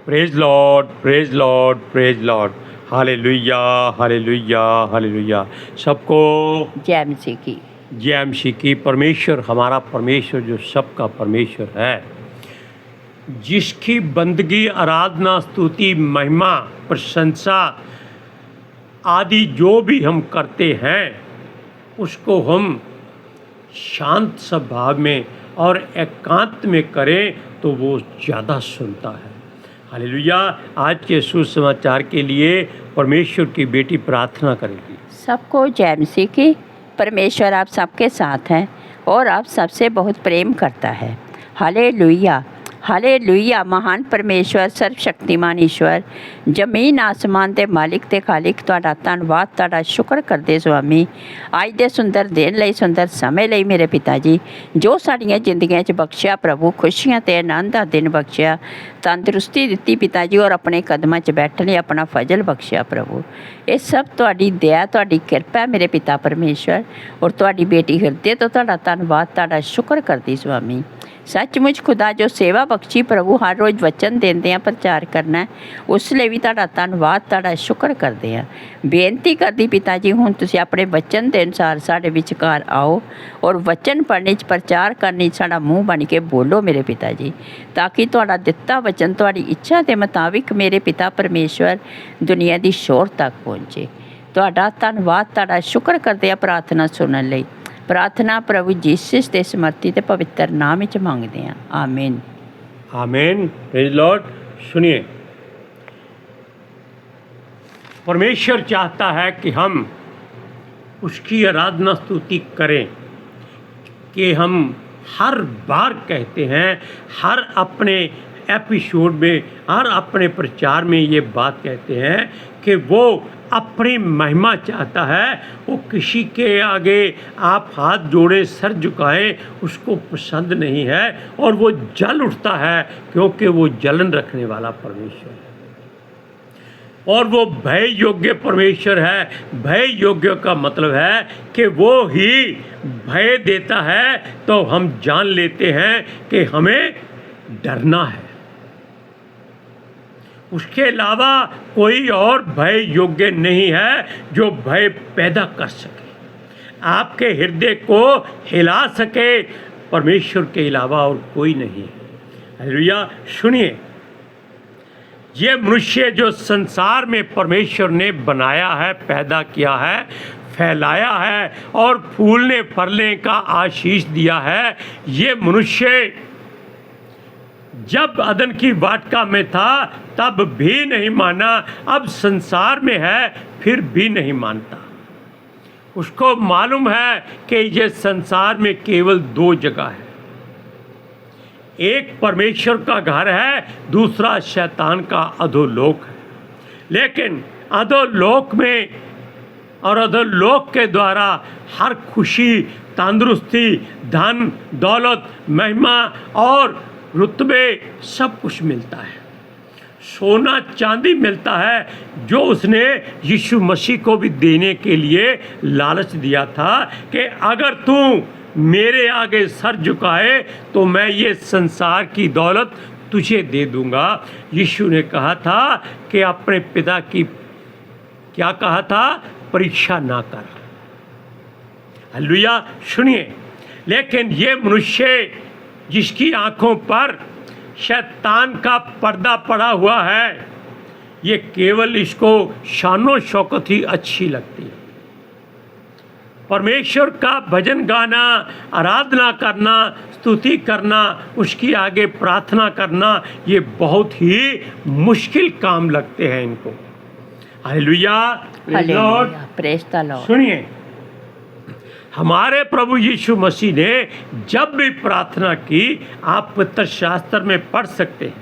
Praise Lord, praise Lord, praise Lord. Hallelujah, hallelujah, hallelujah. सबको जय मसीह की। जय मसीह की। परमेश्वर, हमारा परमेश्वर जो सबका परमेश्वर है, जिसकी बंदगी, आराधना, स्तुति, महिमा, प्रशंसा आदि जो भी हम करते हैं, उसको हम शांत स्वभाव में और एकांत में करें तो वो ज़्यादा सुनता है। हालेलुया। आज के सुसमाचार के लिए परमेश्वर की बेटी प्रार्थना करेगी। सबको जय मसीह की। परमेश्वर आप सबके साथ हैं और आप सबसे बहुत प्रेम करता है। Hallelujah, hallelujah. महान परमेश्वर, सर्वशक्तिमान ईश्वर, जमीन आसमान के मालिक ते खालिक, तुहाडा धन्नवाद, तुहाडा शुक्र करदे स्वामी अज दे सुंदर दिन लई, सुंदर समय लई मेरे पिता जी, जो साड़ियाँ जिंदगियां च बख्शिया प्रभु, खुशियां ते आनंद दा दिन बख्शिया, तंदुरुस्ती दित्ती पिता जी, और अपने कदमां च बैठने अपना फजल बख्शिया प्रभु। ये सब तुहाडी दया, तुहाडी किरपा है मेरे पिता परमेश्वर, और तुहाडी बेटी हृदय तो तुहाडा धन्नवाद, तुहाडा शुक्र करदी स्वामी। सचमुच खुदा जो सेवा बख्शी प्रभु, हर रोज़ वचन देंदे हैं, प्रचार करना है, उस लिए भी तुहाडा धन्नवाद, तुहाडा शुक्र करते हैं। बेनती करदी पिता जी, हुण तुसीं अपने वचन के अनुसार साडे विचकार आओ और वचन पढ़ने च, प्रचार करने च साडा मूँह बन के बोलो मेरे पिता जी, ताकि तुहाडा दिता वचन तुहाडी इच्छा के मुताबिक मेरे पिता परमेश्वर दुनिया की शोर तक पहुँचे। तुहाडा धन्नवाद, तुहाडा शुक्र करते हैं प्रार्थना सुनने लई। प्रार्थना प्रभु जीसस के समर्थी ते पवित्र नाम च मंगते हैं, आमीन। आमीन। Praise Lord. सुनिए, परमेश्वर चाहता है कि हम उसकी आराधना स्तुति करें, कि हम हर बार कहते हैं, हर अपने एपिसोड में, हर अपने प्रचार में ये बात कहते हैं कि वो अपनी महिमा चाहता है। वो किसी के आगे आप हाथ जोड़े, सर झुकाएं, उसको पसंद नहीं है, और वो जल उठता है, क्योंकि वो जलन रखने वाला परमेश्वर है, और वो भय योग्य परमेश्वर है। भय योग्य का मतलब है कि वो ही भय देता है, तो हम जान लेते हैं कि हमें डरना है। उसके अलावा कोई और भय योग्य नहीं है जो भय पैदा कर सके, आपके हृदय को हिला सके। परमेश्वर के अलावा और कोई नहीं है। हालेलुया। सुनिए, ये मनुष्य जो संसार में परमेश्वर ने बनाया है, पैदा किया है, फैलाया है और फूलने फलने का आशीष दिया है, ये मनुष्य जब अदन की वाटिका में था तब भी नहीं माना, अब संसार में है फिर भी नहीं मानता। उसको मालूम है कि ये संसार में केवल दो जगह है, एक परमेश्वर का घर है, दूसरा शैतान का अधोलोक है। लेकिन अधोलोक में और अधोलोक के द्वारा हर खुशी, तंदुरुस्ती, धन दौलत, महिमा और रुतबे सब कुछ मिलता है, सोना चांदी मिलता है, जो उसने यीशु मसीह को भी देने के लिए लालच दिया था कि अगर तू मेरे आगे सर झुकाए तो मैं ये संसार की दौलत तुझे दे दूंगा। यीशु ने कहा था कि अपने पिता की, क्या कहा था, परीक्षा ना कर। हालेलुया। सुनिए, लेकिन ये मनुष्य जिसकी आंखों पर शैतान का पर्दा पड़ा हुआ है, ये केवल इसको शानो शौकत ही अच्छी लगती है। परमेश्वर का भजन गाना, आराधना करना, स्तुति करना, उसकी आगे प्रार्थना करना, ये बहुत ही मुश्किल काम लगते हैं इनको। Hallelujah, hallelujah, praise the Lord. सुनिए, हमारे प्रभु यीशु मसीह ने जब भी प्रार्थना की, आप पवित्र शास्त्र में पढ़ सकते हैं,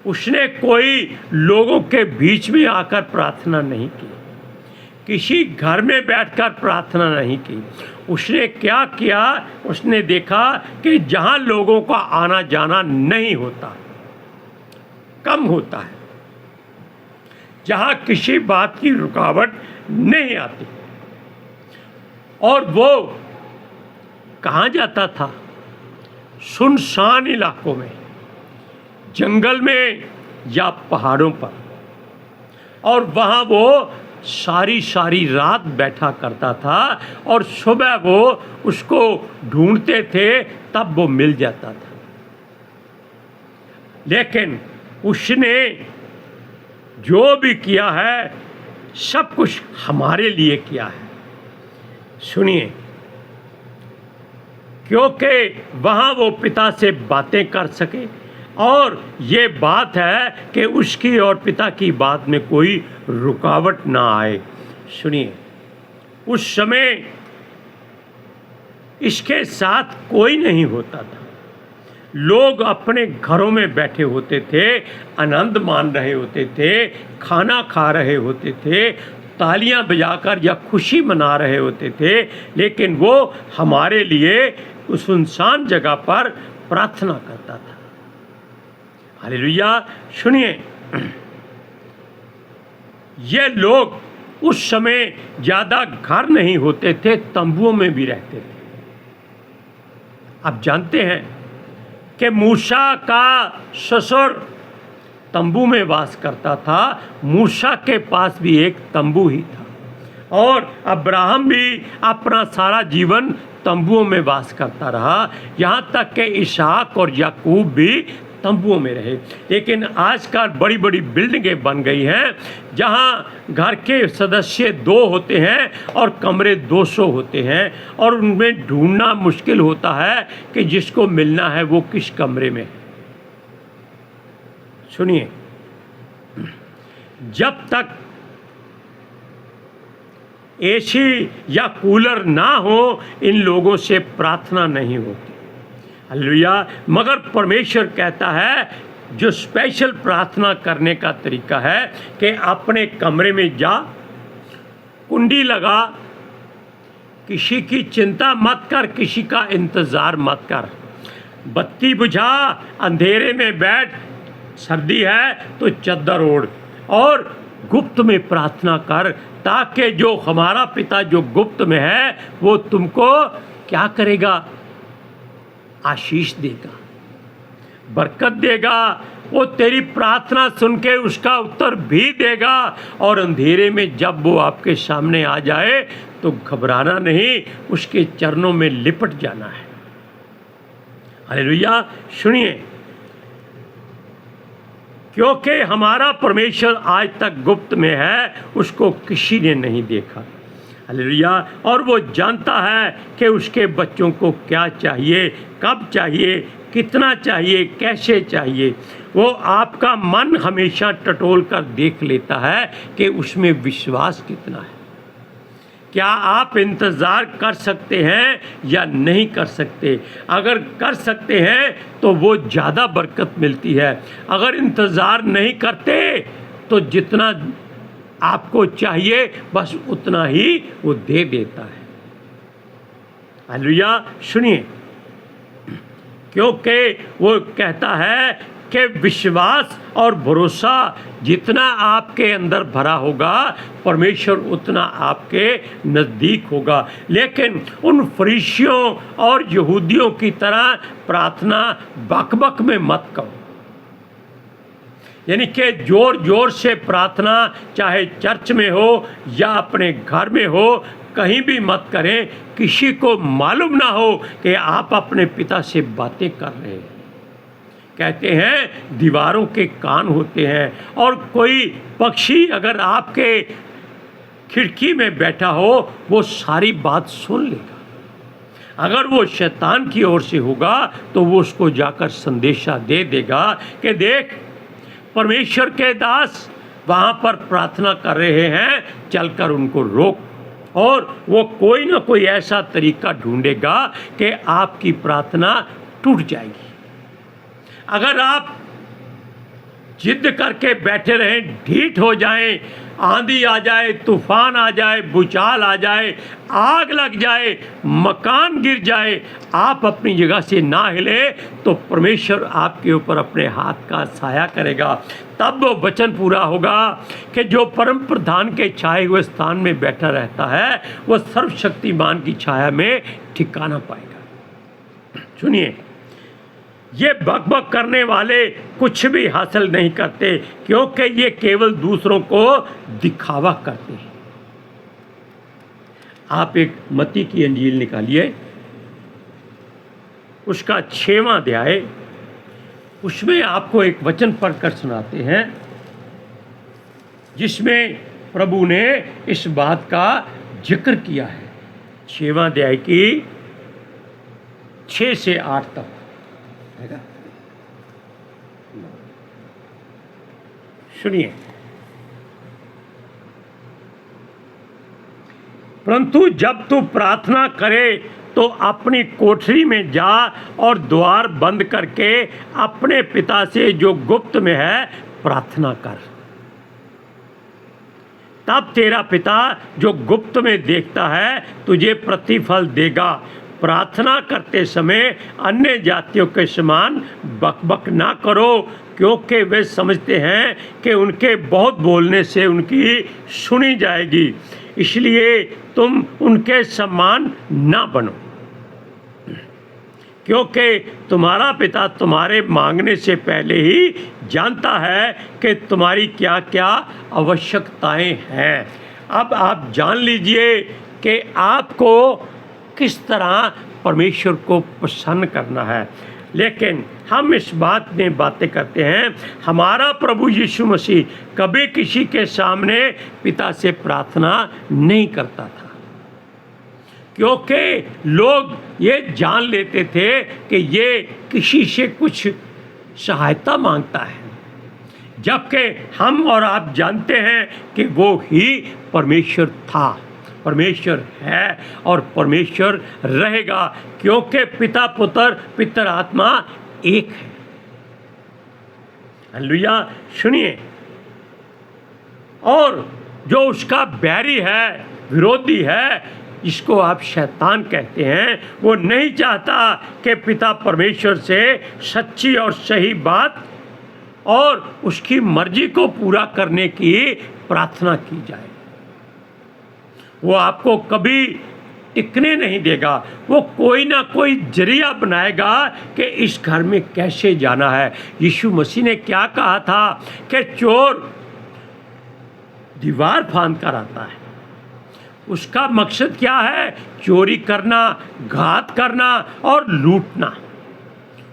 उसने कोई लोगों के बीच में आकर प्रार्थना नहीं की, किसी घर में बैठकर प्रार्थना नहीं की। उसने क्या किया, उसने देखा कि जहाँ लोगों का आना जाना नहीं होता, कम होता है, जहाँ किसी बात की रुकावट नहीं आती, और वो कहाँ जाता था, सुनसान इलाकों में, जंगल में, या पहाड़ों पर, और वहाँ वो सारी सारी रात बैठा करता था और सुबह वो उसको ढूंढते थे, तब वो मिल जाता था। लेकिन उसने जो भी किया है सब कुछ हमारे लिए किया है। सुनिए, क्योंकि वहाँ वो पिता से बातें कर सके, और ये बात है कि उसकी और पिता की बात में कोई रुकावट ना आए। सुनिए, उस समय इसके साथ कोई नहीं होता था। लोग अपने घरों में बैठे होते थे, आनंद मान रहे होते थे, खाना खा रहे होते थे, तालियां बजाकर या खुशी मना रहे होते थे, लेकिन वो हमारे लिए उस सुनसान जगह पर प्रार्थना करता था। हालेलुया। सुनिए, ये लोग उस समय ज़्यादा घर नहीं होते थे, तंबुओं में भी रहते थे। आप जानते हैं कि मूसा का ससुर तंबू में वास करता था, मूसा के पास भी एक तंबू ही था, और अब्राहम भी अपना सारा जीवन तंबुओं में वास करता रहा, यहाँ तक कि इसहाक और याकूब भी तंबुओं में रहे। लेकिन आजकल बड़ी बड़ी बिल्डिंगें बन गई हैं, जहाँ घर के सदस्य 2 होते हैं और कमरे 200 होते हैं, और उनमें ढूंढना मुश्किल होता है कि जिसको मिलना है वो किस कमरे में है। सुनिए, जब तक एसी या कूलर ना हो, इन लोगों से प्रार्थना नहीं होती। हालेलुया। मगर परमेश्वर कहता है, जो स्पेशल प्रार्थना करने का तरीका है कि अपने कमरे में जा, कुंडी लगा, किसी की चिंता मत कर, किसी का इंतज़ार मत कर, बत्ती बुझा, अंधेरे में बैठ, सर्दी है तो चद्दर ओढ़, और गुप्त में प्रार्थना कर, ताकि जो हमारा पिता जो गुप्त में है वो तुमको क्या करेगा? आशीष देगा, बरकत देगा, वो तेरी प्रार्थना सुन के उसका उत्तर भी देगा। और अंधेरे में जब वो आपके सामने आ जाए तो घबराना नहीं, उसके चरणों में लिपट जाना है। हालेलुया। सुनिए, क्योंकि हमारा परमेश्वर आज तक गुप्त में है, उसको किसी ने नहीं देखा। हालेलुया। और वो जानता है कि उसके बच्चों को क्या चाहिए, कब चाहिए, कितना चाहिए, कैसे चाहिए। वो आपका मन हमेशा टटोल कर देख लेता है कि उसमें विश्वास कितना है। क्या आप इंतज़ार कर सकते हैं या नहीं कर सकते? अगर कर सकते हैं तो वो ज़्यादा बरकत मिलती है। अगर इंतज़ार नहीं करते तो जितना आपको चाहिए बस उतना ही वो दे देता है। हालेलुया। सुनिए, क्योंकि वो कहता है कि विश्वास और भरोसा जितना आपके अंदर भरा होगा, परमेश्वर उतना आपके नज़दीक होगा। लेकिन उन फरीसियों और यहूदियों की तरह प्रार्थना बकबक में मत करो, यानी कि ज़ोर ज़ोर से प्रार्थना, चाहे चर्च में हो या अपने घर में हो, कहीं भी मत करें, किसी को मालूम ना हो कि आप अपने पिता से बातें कर रहे हैं। कहते हैं दीवारों के कान होते हैं, और कोई पक्षी अगर आपके खिड़की में बैठा हो वो सारी बात सुन लेगा। अगर वो शैतान की ओर से होगा तो वो उसको जाकर संदेशा दे देगा कि देख, परमेश्वर के दास वहाँ पर प्रार्थना कर रहे हैं, चलकर उनको रोक। और वो कोई ना कोई ऐसा तरीका ढूंढेगा कि आपकी प्रार्थना टूट जाएगी। अगर आप जिद करके बैठे रहें, ढीठ हो जाएं, आंधी आ जाए, तूफान आ जाए, भूचाल आ जाए, आग लग जाए, मकान गिर जाए, आप अपनी जगह से ना हिले, तो परमेश्वर आपके ऊपर अपने हाथ का साया करेगा। तब वो वचन पूरा होगा कि जो परम प्रधान के छाए हुए स्थान में बैठा रहता है वो सर्वशक्तिमान की छाया में ठिकाना पाएगा। सुनिए, ये बकबक करने वाले कुछ भी हासिल नहीं करते, क्योंकि ये केवल दूसरों को दिखावा करते हैं। आप एक मत्ती की अंजील निकालिए, उसका 6वां अध्याय, उसमें आपको एक वचन पढ़कर सुनाते हैं जिसमें प्रभु ने इस बात का जिक्र किया है। 6वां अध्याय की 6 से 8 तक है। सुनिए, परंतु जब तू प्रार्थना करे तो अपनी कोठरी में जा और द्वार बंद करके अपने पिता से जो गुप्त में है प्रार्थना कर। तब तेरा पिता जो गुप्त में देखता है तुझे प्रतिफल देगा। प्रार्थना करते समय अन्य जातियों के समान बकबक ना करो, क्योंकि वे समझते हैं कि उनके बहुत बोलने से उनकी सुनी जाएगी, इसलिए तुम उनके समान ना बनो। क्योंकि तुम्हारा पिता तुम्हारे मांगने से पहले ही जानता है कि तुम्हारी क्या क्या आवश्यकताएं हैं। अब आप जान लीजिए कि आपको किस तरह परमेश्वर को प्रसन्न करना है। लेकिन हम इस बात में बातें करते हैं, हमारा प्रभु यीशु मसीह कभी किसी के सामने पिता से प्रार्थना नहीं करता था, क्योंकि लोग ये जान लेते थे कि ये किसी से कुछ सहायता मांगता है, जबकि हम और आप जानते हैं कि वो ही परमेश्वर था, परमेश्वर है और परमेश्वर रहेगा, क्योंकि पिता पुत्र पितर आत्मा एक है। हालेलुया। सुनिए, और जो उसका बैरी है, विरोधी है, इसको आप शैतान कहते हैं, वो नहीं चाहता कि पिता परमेश्वर से सच्ची और सही बात और उसकी मर्जी को पूरा करने की प्रार्थना की जाए। वो आपको कभी टिकने नहीं देगा, वो कोई ना कोई जरिया बनाएगा कि इस घर में कैसे जाना है। यीशु मसीह ने क्या कहा था कि चोर दीवार फांद कर आता है, उसका मकसद क्या है? चोरी करना, घात करना और लूटना,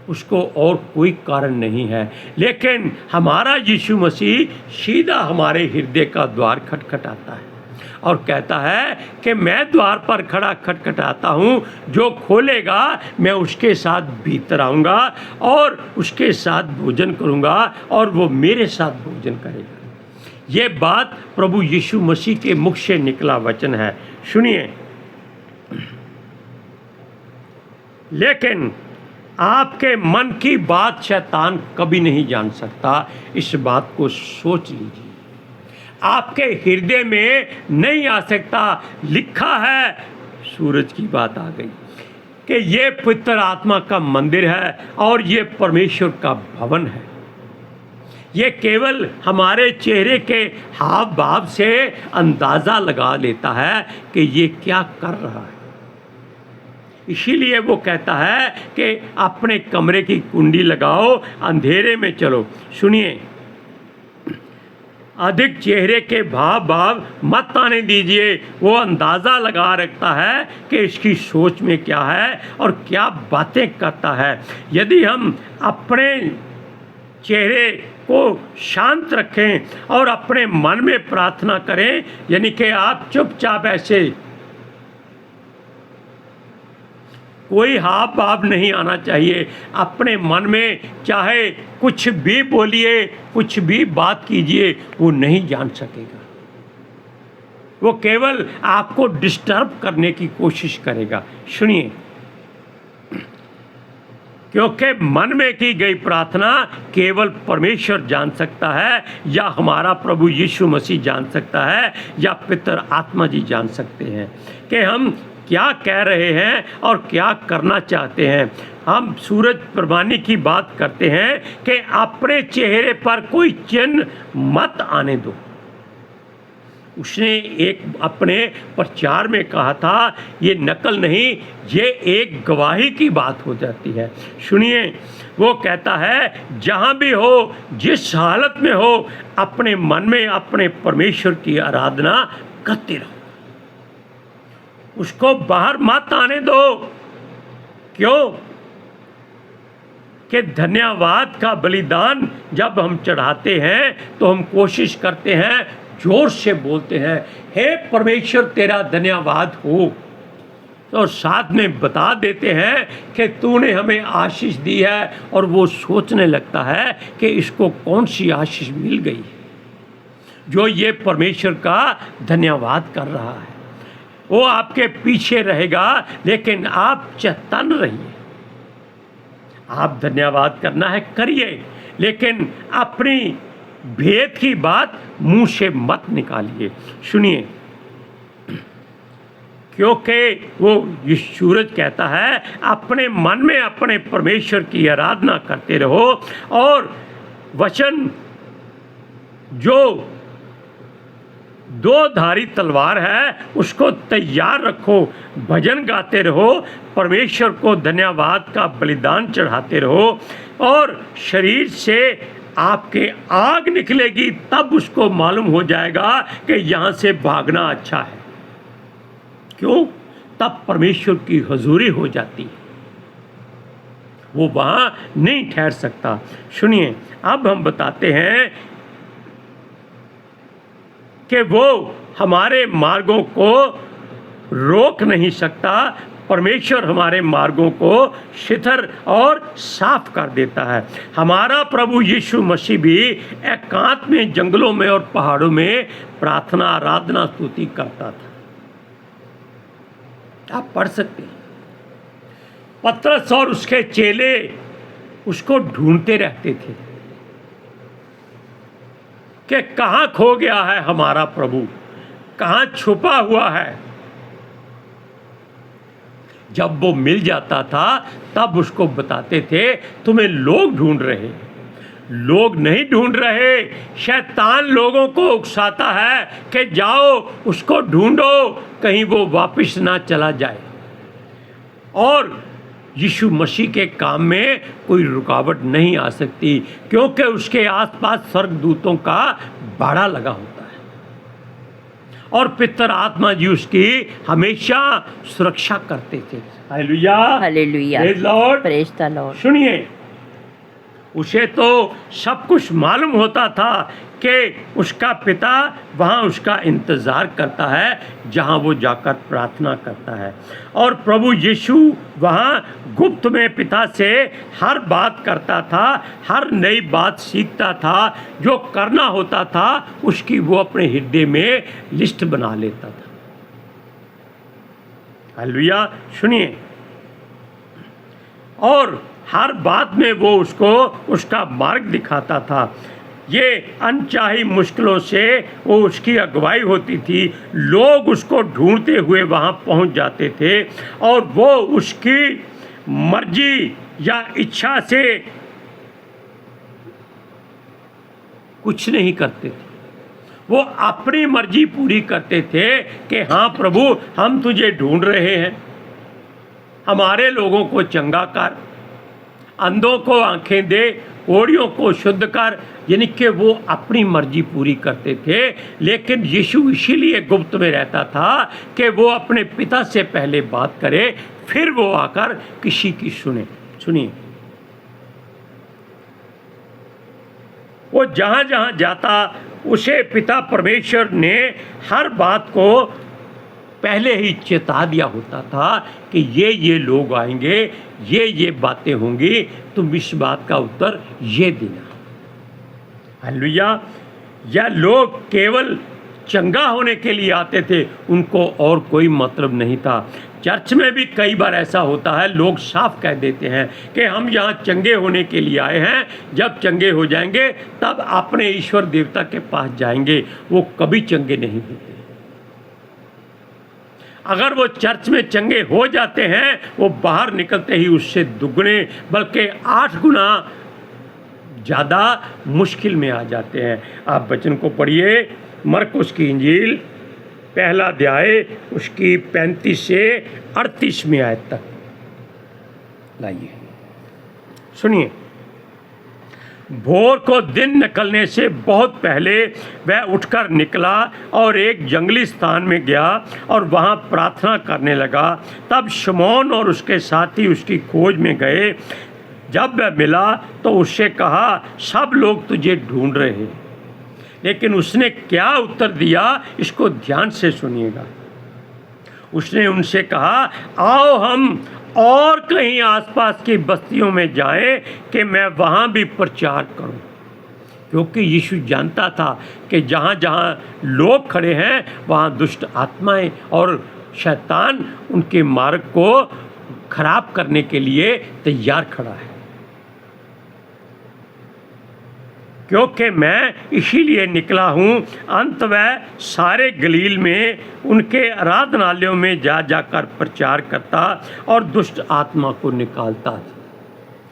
उसको और कोई कारण नहीं है। लेकिन हमारा यीशु मसीह सीधा हमारे हृदय का द्वार खटखटाता है और कहता है कि मैं द्वार पर खड़ा खटखटाता हूँ, जो खोलेगा मैं उसके साथ भीतर आऊँगा और उसके साथ भोजन करूँगा और वो मेरे साथ भोजन करेगा। ये बात प्रभु यीशु मसीह के मुख से निकला वचन है। सुनिए, लेकिन आपके मन की बात शैतान कभी नहीं जान सकता, इस बात को सोच लीजिए। आपके हृदय में नहीं आ सकता। लिखा है, सूरज की बात आ गई कि ये पवित्र आत्मा का मंदिर है और ये परमेश्वर का भवन है। ये केवल हमारे चेहरे के हाव भाव से अंदाज़ा लगा लेता है कि ये क्या कर रहा है। इसीलिए वो कहता है कि अपने कमरे की कुंडी लगाओ, अंधेरे में चलो। सुनिए, अधिक चेहरे के भाव मत आने दीजिए। वो अंदाज़ा लगा रखता है कि इसकी सोच में क्या है और क्या बातें करता है। यदि हम अपने चेहरे को शांत रखें और अपने मन में प्रार्थना करें, यानी कि आप चुपचाप ऐसे कोई हाव भाव नहीं आना चाहिए। अपने मन में चाहे कुछ भी बोलिए, कुछ भी बात कीजिए, वो नहीं जान सकेगा। वो केवल आपको डिस्टर्ब करने की कोशिश करेगा। सुनिए, क्योंकि मन में की गई प्रार्थना केवल परमेश्वर जान सकता है, या हमारा प्रभु यीशु मसीह जान सकता है, या पितर आत्मा जी जान सकते हैं कि हम क्या कह रहे हैं और क्या करना चाहते हैं। हम सूरज प्रमाणी की बात करते हैं कि अपने चेहरे पर कोई चिन्ह मत आने दो। उसने एक अपने प्रचार में कहा था, ये नकल नहीं, ये एक गवाही की बात हो जाती है। सुनिए, वो कहता है जहाँ भी हो, जिस हालत में हो, अपने मन में अपने परमेश्वर की आराधना करते रहो, उसको बाहर मत आने दो। क्यों? कि धन्यवाद का बलिदान जब हम चढ़ाते हैं तो हम कोशिश करते हैं, जोर से बोलते हैं, हे परमेश्वर तेरा धन्यवाद हो, तो साथ में बता देते हैं कि तूने हमें आशीष दी है, और वो सोचने लगता है कि इसको कौन सी आशीष मिल गई जो ये परमेश्वर का धन्यवाद कर रहा है। वो आपके पीछे रहेगा, लेकिन आप चेतन रहिए। आप धन्यवाद करना है करिए, लेकिन अपनी भेद की बात मुंह से मत निकालिए। सुनिए, क्योंकि वो ये सूरज कहता है अपने मन में अपने परमेश्वर की आराधना करते रहो, और वचन जो दो धारी तलवार है उसको तैयार रखो, भजन गाते रहो, परमेश्वर को धन्यवाद का बलिदान चढ़ाते रहो, और शरीर से आपके आग निकलेगी, तब उसको मालूम हो जाएगा कि यहाँ से भागना अच्छा है। क्यों? तब परमेश्वर की हुजूरी हो जाती है, वो वहाँ नहीं ठहर सकता। सुनिए, अब हम बताते हैं कि वो हमारे मार्गों को रोक नहीं सकता। परमेश्वर हमारे मार्गों को शिथिल और साफ कर देता है। हमारा प्रभु यीशु मसीह भी एकांत में जंगलों में और पहाड़ों में प्रार्थना, आराधना, स्तुति करता था। आप पढ़ सकते हैं, पतरस और उसके चेले उसको ढूंढते रहते थे कि कहाँ खो गया है हमारा प्रभु, कहाँ छुपा हुआ है। जब वो मिल जाता था तब उसको बताते थे तुम्हें लोग ढूंढ रहे। लोग नहीं ढूंढ रहे, शैतान लोगों को उकसाता है कि जाओ उसको ढूंढो, कहीं वो वापस ना चला जाए। और यीशु मसीह के काम में कोई रुकावट नहीं आ सकती, क्योंकि उसके आसपास स्वर्गदूतों का बाड़ा लगा होता है, और पितर आत्मा जी उसकी हमेशा सुरक्षा करते थे। Hallelujah, hallelujah, praise Lord, praise the Lord. सुनिए, उसे तो सब कुछ मालूम होता था कि उसका पिता वहाँ उसका इंतज़ार करता है, जहाँ वो जाकर प्रार्थना करता है। और प्रभु यीशु वहाँ गुप्त में पिता से हर बात करता था, हर नई बात सीखता था, जो करना होता था उसकी वो अपने हृदय में लिस्ट बना लेता था। हालेलुया, सुनिए, और हर बात में वो उसको उसका मार्ग दिखाता था। ये अनचाही मुश्किलों से वो उसकी अगुवाई होती थी। लोग उसको ढूंढते हुए वहाँ पहुँच जाते थे, और वो उसकी मर्जी या इच्छा से कुछ नहीं करते थे। वो अपनी मर्जी पूरी करते थे कि हाँ प्रभु, हम तुझे ढूंढ रहे हैं, हमारे लोगों को चंगा कर, अंधों को आंखें दे, कोढ़ियों को शुद्ध कर। यानी कि वो अपनी मर्जी पूरी करते थे। लेकिन यीशु इसीलिए गुप्त में रहता था कि वो अपने पिता से पहले बात करे, फिर वो आकर किसी की सुने। सुनिए, वो जहाँ जहाँ जाता उसे पिता परमेश्वर ने हर बात को पहले ही चेता दिया होता था कि ये लोग आएंगे, ये बातें होंगी, तुम इस बात का उत्तर ये देना। हालेलुया। या लोग केवल चंगा होने के लिए आते थे, उनको और कोई मतलब नहीं था। चर्च में भी कई बार ऐसा होता है, लोग साफ कह देते हैं कि हम यहाँ चंगे होने के लिए आए हैं, जब चंगे हो जाएंगे तब अपने ईश्वर देवता के पास जाएंगे। वो कभी चंगे नहीं होते। अगर वो चर्च में चंगे हो जाते हैं, वो बाहर निकलते ही उससे दुगने बल्कि 8 गुना ज़्यादा मुश्किल में आ जाते हैं। आप वचन को पढ़िए, मरकुस की इंजील पहला अध्याय उसकी 35 से 38 आयत तक। लाइए सुनिए। भोर को दिन निकलने से बहुत पहले वह उठकर निकला और एक जंगली स्थान में गया और वहाँ प्रार्थना करने लगा। तब शमौन और उसके साथी उसकी खोज में गए। जब वह मिला तो उससे कहा, सब लोग तुझे ढूंढ रहे हैं। लेकिन उसने क्या उत्तर दिया, इसको ध्यान से सुनिएगा। उसने उनसे कहा, आओ हम और कहीं आसपास की बस्तियों में जाएं कि मैं वहाँ भी प्रचार करूं। क्योंकि यीशु जानता था कि जहाँ जहाँ लोग खड़े हैं वहाँ दुष्ट आत्माएं और शैतान उनके मार्ग को खराब करने के लिए तैयार खड़ा है। क्योंकि मैं इसीलिए निकला हूँ। अंत वह सारे गलील में उनके आराधनालयों में जा जाकर प्रचार करता और दुष्ट आत्मा को निकालता था।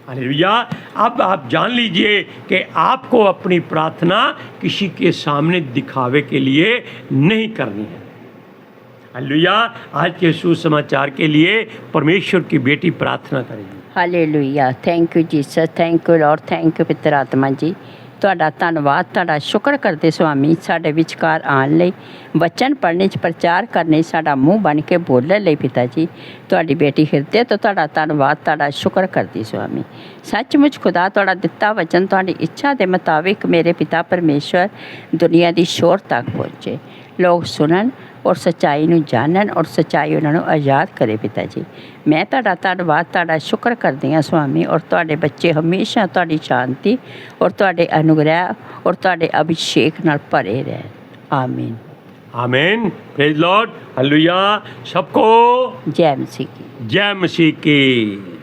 हालेलुया। अब आप जान लीजिए कि आपको अपनी प्रार्थना किसी के सामने दिखावे के लिए नहीं करनी है। हालेलुया। आज के सुसमाचार के लिए परमेश्वर की बेटी प्रार्थना करेगी। Hallelujah. Thank you Jesus, thank you Lord, thank you पितर आत्मा जी। ਤੁਹਾਡਾ ਧੰਨਵਾਦ, ਤੁਹਾਡਾ ਸ਼ੁਕਰ ਕਰਦੇ ਸੁਆਮੀ, ਸਾਡੇ ਵਿਚਕਾਰ ਆਉਣ ਲਈ, ਵਚਨ ਪੜ੍ਹਨੇ 'ਚ ਪ੍ਰਚਾਰ ਕਰਨੇ, ਸਾਡਾ ਮੂੰਹ ਬਣ ਕੇ ਬੋਲਣ ਲਈ ਪਿਤਾ ਜੀ। ਤੁਹਾਡੀ ਬੇਟੀ ਹਿਰਦੇ ਤੋਂ ਤੁਹਾਡਾ ਧੰਨਵਾਦ, ਤੁਹਾਡਾ ਸ਼ੁਕਰ ਕਰਦੀ ਸੁਆਮੀ। ਸੱਚਮੁੱਚ ਖੁਦਾ ਤੁਹਾਡਾ ਦਿੱਤਾ ਵਚਨ ਤੁਹਾਡੀ ਇੱਛਾ ਦੇ ਮੁਤਾਬਿਕ ਮੇਰੇ ਪਿਤਾ ਪਰਮੇਸ਼ਵਰ ਦੁਨੀਆ ਦੀ ਸ਼ੋਰ ਤੱਕ ਪਹੁੰਚੇ, ਲੋਕ ਸੁਣਨ और सच्चाई ਨੂੰ ਜਾਣਨ और सच्चाई ਉਹਨਾਂ ਨੂੰ ਆਜ਼ਾਦ ਕਰੇ ਪਿਤਾ ਜੀ। ਮੈਂ ਤੁਹਾਡਾ ਧੰਨਵਾਦ, ਤੁਹਾਡਾ ਸ਼ੁਕਰ ਕਰਦੀ ਹਾਂ ਸੁਆਮੀ। ਔਰ ਤੁਹਾਡੇ ਬੱਚੇ ਹਮੇਸ਼ਾ ਤੁਹਾਡੀ ਸ਼ਾਂਤੀ ਔਰ ਤੁਹਾਡੇ ਅਨੁਗ੍ਰਹਿ ਔਰ ਤੁਹਾਡੇ ਅਭਿਸ਼ੇਕ ਨਾਲ ਭਰੇ ਰਹਿਣ। ਆਮੀਨ आमीन। Praise Lord. हालेलुया। सबको जय मसीह की। जय मसीह की।